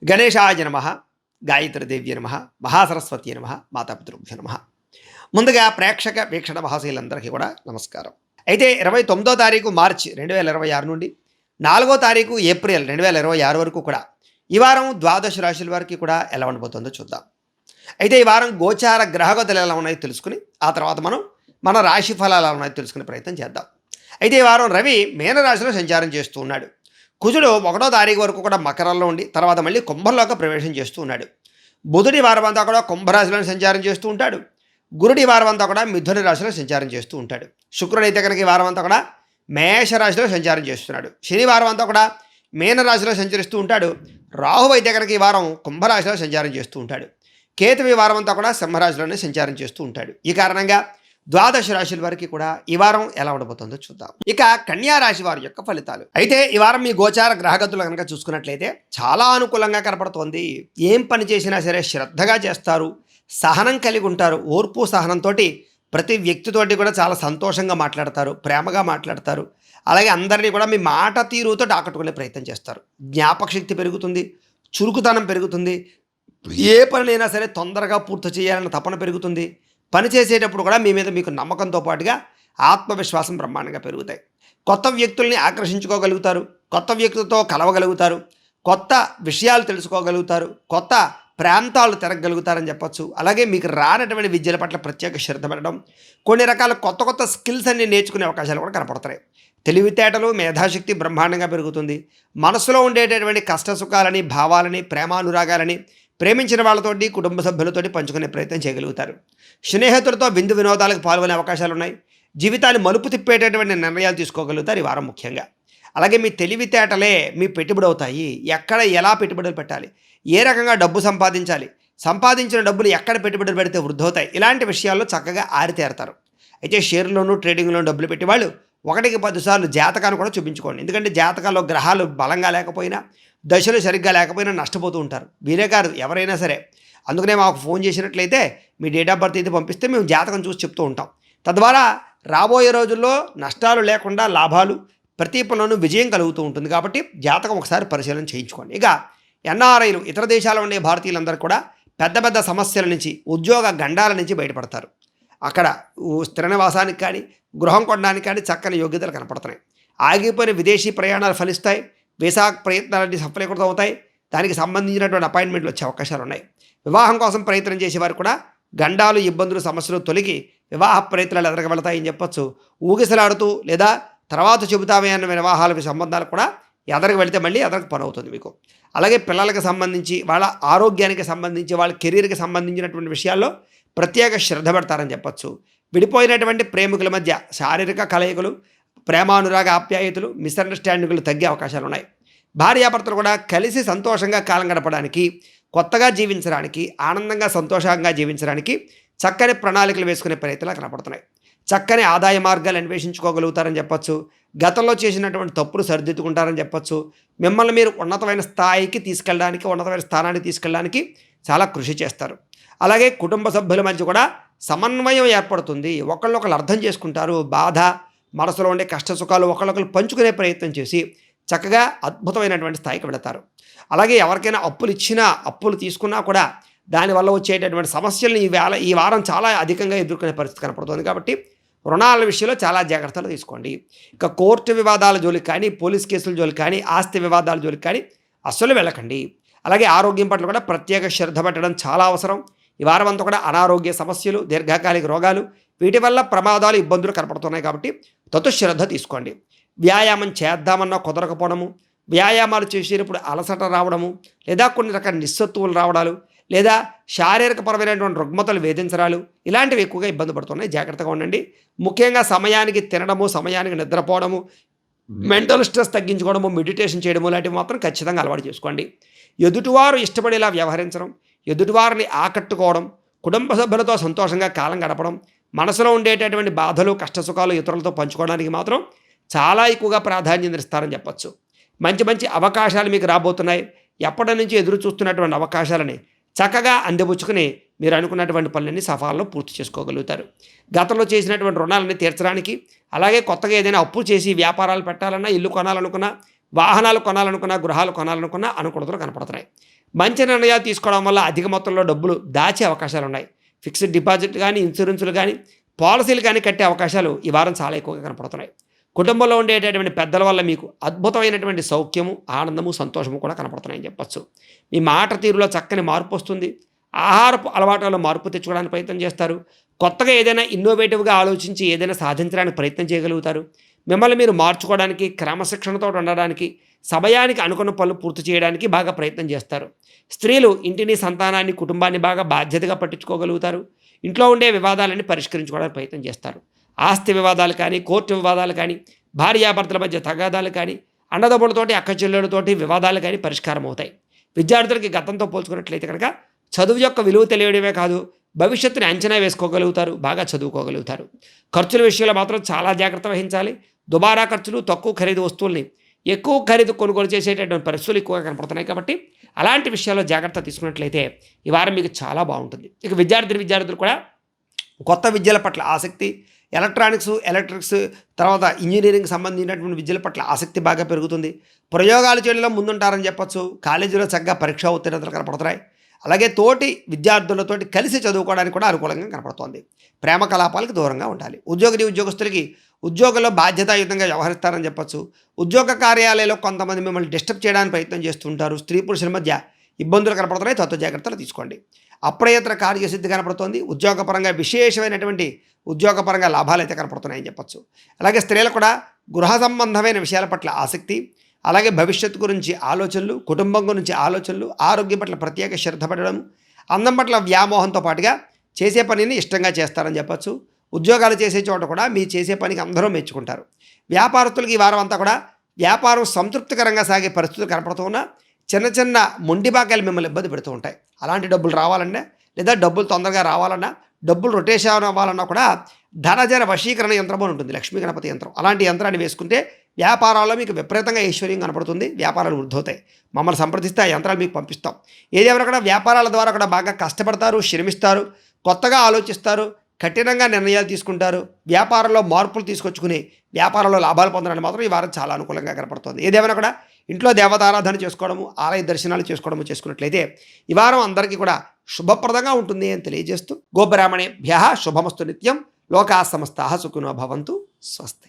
గణేశాయ నమః, గాయత్రీదేవ్య నమః, మహాసరస్వతి నమః, మాతాపితృభ్యో నమః. ముందుగా ప్రేక్షక వీక్షణ మహాశీలందరికీ కూడా నమస్కారం. అయితే 29వ తారీఖు మార్చి 2026 నుండి 4వ తారీఖు ఏప్రిల్ 2026 వరకు కూడా ఈ వారం ద్వాదశ రాశుల వారికి కూడా ఎలా ఉండబోతుందో చూద్దాం. అయితే ఈ వారం గోచార గ్రహగతులు ఎలా ఉన్నాయో తెలుసుకుని ఆ తర్వాత మనం మన రాశి ఫలాలు ఎలా ఉన్నాయో తెలుసుకునే ప్రయత్నం చేద్దాం. అయితే ఈ వారం రవి మీనరాశిలో సంచారం చేస్తూ ఉన్నాడు. కుజుడు 1వ తారీఖు వరకు కూడా మకరంలో ఉండి తర్వాత మళ్ళీ కుంభంలోకి ప్రవేశం చేస్తూ ఉన్నాడు. బుధుడి వారం అంతా కూడా కుంభరాశిలో సంచారం చేస్తూ ఉంటాడు. గురుడి వారం అంతా కూడా మిథున రాశిలో సంచారం చేస్తూ ఉంటాడు. శుక్రుడు అయితే కనుక ఈ వారం అంతా కూడా మేషరాశిలో సంచారం చేస్తున్నాడు. శనివారం అంతా కూడా మీనరాశిలో సంచరిస్తూ ఉంటాడు. రాహు అయితే కనుక ఈ వారం కుంభరాశిలో సంచారం చేస్తూ ఉంటాడు. కేతు ఈ వారం అంతా కూడా సింహరాశిలోనే సంచారం చేస్తూ ఉంటాడు. ఈ కారణంగా ద్వాదశ రాశుల వారికి కూడా ఈ వారం ఎలా ఉండబోతుందో చూద్దాం. ఇక కన్యా రాశి వారి యొక్క ఫలితాలు. అయితే ఈ వారం మీ గోచార గ్రహగతులు కనుక చూసుకున్నట్లయితే చాలా అనుకూలంగా కనపడుతోంది. ఏం పని చేసినా సరే శ్రద్ధగా చేస్తారు, సహనం కలిగి ఉంటారు. ఓర్పు సహనంతో ప్రతి వ్యక్తితోటి కూడా చాలా సంతోషంగా మాట్లాడతారు, ప్రేమగా మాట్లాడతారు. అలాగే అందరినీ కూడా మీ మాట తీరుతో ఆకట్టుకునే ప్రయత్నం చేస్తారు. జ్ఞాపక శక్తి పెరుగుతుంది, చురుకుతనం పెరుగుతుంది. ఏ పనినైనా సరే తొందరగా పూర్తి చేయాలన్న తపన పెరుగుతుంది. పని చేసేటప్పుడు కూడా మీ మీద మీకు నమ్మకంతో పాటుగా ఆత్మవిశ్వాసం బ్రహ్మాండంగా పెరుగుతాయి. కొత్త వ్యక్తుల్ని ఆకర్షించుకోగలుగుతారు, కొత్త వ్యక్తులతో కలవగలుగుతారు, కొత్త విషయాలు తెలుసుకోగలుగుతారు, కొత్త ప్రాంతాలు తిరగలుగుతారని చెప్పచ్చు. అలాగే మీకు రానటువంటి విద్యల పట్ల ప్రత్యేక శ్రద్ధ పెట్టడం, కొన్ని రకాల కొత్త కొత్త స్కిల్స్ అన్ని నేర్చుకునే అవకాశాలు కూడా కనపడతాయి. తెలివితేటలు, మేధాశక్తి బ్రహ్మాండంగా పెరుగుతుంది. మనసులో ఉండేటటువంటి కష్టసుఖాలని, భావాలని, ప్రేమానురాగాలని ప్రేమించిన వాళ్ళతోటి, కుటుంబ సభ్యులతోటి పంచుకునే ప్రయత్నం చేయగలుగుతారు. స్నేహితులతో విందు వినోదాలకు పాల్గొనే అవకాశాలు ఉన్నాయి. జీవితాన్ని మలుపు తిప్పేటటువంటి నిర్ణయాలు తీసుకోగలుగుతారు ఈ వారం ముఖ్యంగా. అలాగే మీ తెలివితేటలే మీ పెట్టుబడి అవుతాయి. ఎక్కడ ఎలా పెట్టుబడులు పెట్టాలి, ఏ రకంగా డబ్బు సంపాదించాలి, సంపాదించిన డబ్బులు ఎక్కడ పెట్టుబడులు పెడితే వృద్ధవుతాయి, ఇలాంటి విషయాల్లో చక్కగా ఆరితేరతారు. అయితే షేర్లోనూ ట్రేడింగ్లోనూ డబ్బులు పెట్టి వాళ్ళు 1కి 10 సార్లు జాతకాన్ని కూడా చూపించుకోండి. ఎందుకంటే జాతకాల్లో గ్రహాలు బలంగా లేకపోయినా, దశలు సరిగ్గా లేకపోయినా నష్టపోతూ ఉంటారు. వీరే కాదు ఎవరైనా సరే. అందుకనే మాకు ఫోన్ చేసినట్లయితే మీ డేట్ ఆఫ్ బర్త్ అయితే పంపిస్తే మేము జాతకం చూసి చెప్తూ ఉంటాం. తద్వారా రాబోయే రోజుల్లో నష్టాలు లేకుండా లాభాలు, ప్రతి పనిలోనూ విజయం కలుగుతూ ఉంటుంది. కాబట్టి జాతకం ఒకసారి పరిశీలన చేయించుకోండి. ఇక ఎన్ఆర్ఐలు, ఇతర దేశాల్లో ఉండే భారతీయులందరూ కూడా పెద్ద పెద్ద సమస్యల నుంచి, ఉద్యోగ గండాల నుంచి బయటపడతారు. అక్కడ స్థిర నివాసానికి కానీ, గృహం కొనడానికి కానీ చక్కని యోగ్యతలు కనపడుతున్నాయి. ఆగిపోయిన విదేశీ ప్రయాణాలు ఫలిస్తాయి. వీసా ప్రయత్నాలన్నీ సఫలీకృతం అవుతాయి. దానికి సంబంధించినటువంటి అపాయింట్మెంట్లు వచ్చే అవకాశాలు ఉన్నాయి. వివాహం కోసం ప్రయత్నం చేసేవారు కూడా గండాలు, ఇబ్బందులు, సమస్యలు తొలగి వివాహ ప్రయత్నాలు ఎదరగ వెళతాయని చెప్పచ్చు. ఊగిసలాడుతూ లేదా తర్వాత చెబుతామే అన్న వివాహాల సంబంధాలు కూడా ఎదరకు వెళితే మళ్ళీ ఎదరకు పని అవుతుంది మీకు. అలాగే పిల్లలకు సంబంధించి, వాళ్ళ ఆరోగ్యానికి సంబంధించి, వాళ్ళ కెరీర్కి సంబంధించినటువంటి విషయాల్లో ప్రత్యేక శ్రద్ధ పెడతారని చెప్పచ్చు. విడిపోయినటువంటి ప్రేమికుల మధ్య శారీరక కలయికలు, ప్రేమానురాగ ఆప్యాయతలు, మిస్అండర్స్టాండింగ్లు తగ్గే అవకాశాలు ఉన్నాయి. భార్యాభర్తలు కూడా కలిసి సంతోషంగా కాలం గడపడానికి, కొత్తగా జీవించడానికి, ఆనందంగా సంతోషంగా జీవించడానికి చక్కని ప్రణాళికలు వేసుకునే ప్రయత్నాలు కనపడుతున్నాయి. చక్కని ఆదాయ మార్గాలు అన్వేషించుకోగలుగుతారని చెప్పచ్చు. గతంలో చేసినటువంటి తప్పులు సరిదిద్దుకుంటారని చెప్పచ్చు. మిమ్మల్ని మీరు ఉన్నతమైన స్థాయికి తీసుకెళ్ళడానికి, ఉన్నతమైన స్థానానికి తీసుకెళ్ళడానికి చాలా కృషి చేస్తారు. అలాగే కుటుంబ సభ్యుల మధ్య కూడా సమన్వయం ఏర్పడుతుంది. ఒకళ్ళొకళ్ళు అర్థం చేసుకుంటారు. బాధ, మనసులో ఉండే కష్టసుఖాలు ఒకళ్ళొకళ్ళు పంచుకునే ప్రయత్నం చేసి చక్కగా అద్భుతమైనటువంటి స్థాయికి వెళతారు. అలాగే ఎవరికైనా అప్పులు ఇచ్చినా, అప్పులు తీసుకున్నా కూడా దానివల్ల వచ్చేటటువంటి సమస్యలను ఈ వారం చాలా అధికంగా ఎదుర్కొనే పరిస్థితి కనపడుతుంది. కాబట్టి రుణాల విషయంలో చాలా జాగ్రత్తలు తీసుకోండి. ఇక కోర్టు వివాదాల జోలికి కానీ, పోలీస్ కేసుల జోలికి కానీ, ఆస్తి వివాదాల జోలికి కానీ అస్సలు వెళ్ళకండి. అలాగే ఆరోగ్యం పట్ల కూడా ప్రత్యేక శ్రద్ధ పెట్టడం చాలా అవసరం. ఈ వారం అంతా కూడా అనారోగ్య సమస్యలు, దీర్ఘకాలిక రోగాలు, వీటి వల్ల ప్రమాదాలు, ఇబ్బందులు కనపడుతున్నాయి. కాబట్టి శ్రద్ధ తీసుకోండి. వ్యాయామం చేద్దామన్నా కుదరకపోవడము, వ్యాయామాలు చేసేటప్పుడు అలసట రావడము, లేదా కొన్ని రకాల నిస్సత్తువులు రావడాలు, లేదా శారీరకపరమైనటువంటి రుగ్మతలు వేధించడాలు, ఇలాంటివి ఎక్కువగా ఇబ్బంది పడుతున్నాయి. జాగ్రత్తగా ఉండండి. ముఖ్యంగా సమయానికి తినడము, సమయానికి నిద్రపోవడము, మెంటల్ స్ట్రెస్ తగ్గించుకోవడము, మెడిటేషన్ చేయడము లాంటివి మాత్రం ఖచ్చితంగా అలవాటు చేసుకోండి. ఎదుటివారు ఇష్టపడేలా వ్యవహరించడం, ఎదుటివారిని ఆకట్టుకోవడం, కుటుంబ సభ్యులతో సంతోషంగా కాలం గడపడం, మనసులో ఉండేటటువంటి బాధలు, కష్టసుఖాలు ఇతరులతో పంచుకోవడానికి మాత్రం చాలా ఎక్కువగా ప్రాధాన్యం ఇస్తారని చెప్పచ్చు. మంచి మంచి అవకాశాలు మీకు రాబోతున్నాయి. ఎప్పటి నుంచి ఎదురు చూస్తున్నటువంటి అవకాశాలని చక్కగా అందిపుచ్చుకుని మీరు అనుకున్నటువంటి పనులన్నీ సఫాల్లో పూర్తి చేసుకోగలుగుతారు. గతంలో చేసినటువంటి రుణాలని తీర్చడానికి, అలాగే కొత్తగా ఏదైనా అప్పు చేసి వ్యాపారాలు పెట్టాలన్నా, ఇల్లు కొనాలనుకున్నా, వాహనాలు కొనాలనుకున్నా, గృహాలు కొనాలనుకున్నా అనుకూలతలు కనపడుతున్నాయి. మంచి నిర్ణయాలు తీసుకోవడం వల్ల అధిక మొత్తంలో డబ్బులు దాచే అవకాశాలున్నాయి. ఫిక్స్డ్ డిపాజిట్ గానీ, ఇన్సూరెన్సులు గానీ, పాలసీలు కానీ కట్టే అవకాశాలు ఈ వారం చాలా ఎక్కువగా కనపడుతున్నాయి. కుటుంబంలో ఉండేటటువంటి పెద్దల వల్ల మీకు అద్భుతమైనటువంటి సౌఖ్యము, ఆనందము, సంతోషము కూడా కనపడుతున్నాయని చెప్పొచ్చు. మీ మాట తీరులో చక్కని మార్పు వస్తుంది. ఆహారపు అలవాట్లలో మార్పు తెచ్చుకోవడానికి ప్రయత్నం చేస్తారు. కొత్తగా ఏదైనా ఇన్నోవేటివ్‌గా ఆలోచించి ఏదైనా సాధించడానికి ప్రయత్నం చేయగలుగుతారు. మిమ్మల్ని మీరు మార్చుకోవడానికి, క్రమశిక్షణతో ఉండడానికి, సమయానికి అనుకున్న పనులు పూర్తి చేయడానికి బాగా ప్రయత్నం చేస్తారు. స్త్రీలు ఇంటిని, సంతానాన్ని, కుటుంబాన్ని బాగా బాధ్యతగా పట్టించుకోగలుగుతారు. ఇంట్లో ఉండే వివాదాలన్నీ పరిష్కరించుకోవడానికి ప్రయత్నం చేస్తారు. ఆస్తి వివాదాలు కానీ, కోర్టు వివాదాలు కానీ, భార్యాభర్తల మధ్య తగాదాలు కానీ, అన్నదమ్ములతోటి, అక్కచెల్లెళ్ళతోటి వివాదాలు కానీ పరిష్కారం అవుతాయి. విద్యార్థులకి గతంతో పోల్చుకున్నట్లయితే కనుక చదువు యొక్క విలువ తెలియడమే కాదు, భవిష్యత్తుని అంచనా వేసుకోగలుగుతారు, బాగా చదువుకోగలుగుతారు. ఖర్చుల విషయంలో మాత్రం చాలా జాగ్రత్త వహించాలి. దుబారా ఖర్చులు, తక్కువ ఖరీదు వస్తువుల్ని ఎక్కువ ఖరీదు కొనుగోలు చేసేటటువంటి పరిస్థితులు ఎక్కువగా కనపడుతున్నాయి. కాబట్టి అలాంటి విషయాల్లో జాగ్రత్త తీసుకున్నట్లయితే ఈ వారం మీకు చాలా బాగుంటుంది. ఇక విద్యార్థులు కూడా కొత్త విద్యల పట్ల ఆసక్తి, ఎలక్ట్రానిక్స్, ఎలక్ట్రిక్స్, తర్వాత ఇంజనీరింగ్ సంబంధించినటువంటి విద్యల పట్ల ఆసక్తి బాగా పెరుగుతుంది. ప్రయోగాలు చేయడంలో ముందుంటారని చెప్పొచ్చు. కాలేజీలో చక్కగా పరీక్షా ఉత్తీర్ణతలు కనపడుతున్నాయి. అలాగే తోటి విద్యార్థులతోటి కలిసి చదువుకోవడానికి కూడా అనుకూలంగా కనపడుతోంది. ప్రేమ కలాపాలకు దూరంగా ఉండాలి. ఉద్యోగస్తులకి ఉద్యోగంలో బాధ్యతాయుతంగా వ్యవహరిస్తారని చెప్పొచ్చు. ఉద్యోగ కార్యాలయంలో కొంతమంది మిమ్మల్ని డిస్టర్బ్ చేయడానికి ప్రయత్నం చేస్తుంటారు. స్త్రీ పురుషుల మధ్య ఇబ్బందులు కనపడుతున్నాయి. తత్వ జాగ్రత్తలు తీసుకోండి. అప్రయత్న కార్యసిద్ధి కనపడుతోంది. ఉద్యోగపరంగా విశేషమైనటువంటి ఉద్యోగపరంగా లాభాలు అయితే కనపడుతున్నాయని చెప్పొచ్చు. అలాగే స్త్రీలు కూడా గృహ సంబంధమైన విషయాల పట్ల ఆసక్తి, అలాగే భవిష్యత్తు గురించి ఆలోచనలు, కుటుంబం గురించి ఆలోచనలు, ఆరోగ్యం పట్ల ప్రత్యేక శ్రద్ధ పడడం, అందం పట్ల వ్యామోహంతో పాటుగా చేసే పనిని ఇష్టంగా చేస్తారని చెప్పొచ్చు. ఉద్యోగాలు చేసే చోట కూడా మీరు చేసే పనికి అందరూ మెచ్చుకుంటారు. వ్యాపారస్తులకి ఈ వారం అంతా కూడా వ్యాపారం సంతృప్తికరంగా సాగే పరిస్థితులు కనపడుతూ ఉన్నా చిన్న చిన్న మొండిబాకాయలు మిమ్మల్ని ఇబ్బంది పెడుతూ ఉంటాయి. అలాంటి డబ్బులు రావాలన్నా, లేదా డబ్బులు తొందరగా రావాలన్నా, డబ్బులు రొటేషన్ అవ్వాలన్నా కూడా ధనజన వశీకరణ యంత్రం అని ఉంటుంది, లక్ష్మీ గణపతి యంత్రం. అలాంటి యంత్రాన్ని వేసుకుంటే వ్యాపారాల్లో మీకు విపరీతంగా ఐశ్వర్యం కనపడుతుంది. వ్యాపారాలు వృద్ధవుతాయి. మమ్మల్ని సంప్రదిస్తే ఆ యంత్రాలు మీకు పంపిస్తాం. ఏదేమైనా కూడా వ్యాపారాల ద్వారా కూడా బాగా కష్టపడతారు, శ్రమిస్తారు, కొత్తగా ఆలోచిస్తారు, కఠినంగా నిర్ణయాలు తీసుకుంటారు. వ్యాపారంలో మార్పులు తీసుకొచ్చుకుని వ్యాపారంలో లాభాలు పొందడానికి మాత్రం ఈ వారం చాలా అనుకూలంగా కనపడుతుంది. ఏదేమైనా కూడా ఇంట్లో దేవతారాధన చేసుకోవడము, ఆలయ దర్శనాలు చేసుకున్నట్లయితే ఈ వారం అందరికీ కూడా శుభప్రదంగా ఉంటుంది అని తెలియజేస్తూ, గోబ్రాహ్మణేభ్యః శుభమస్తు నిత్యం, లోకాః సమస్తాః సుఖినో భవంతు. స్వస్తి.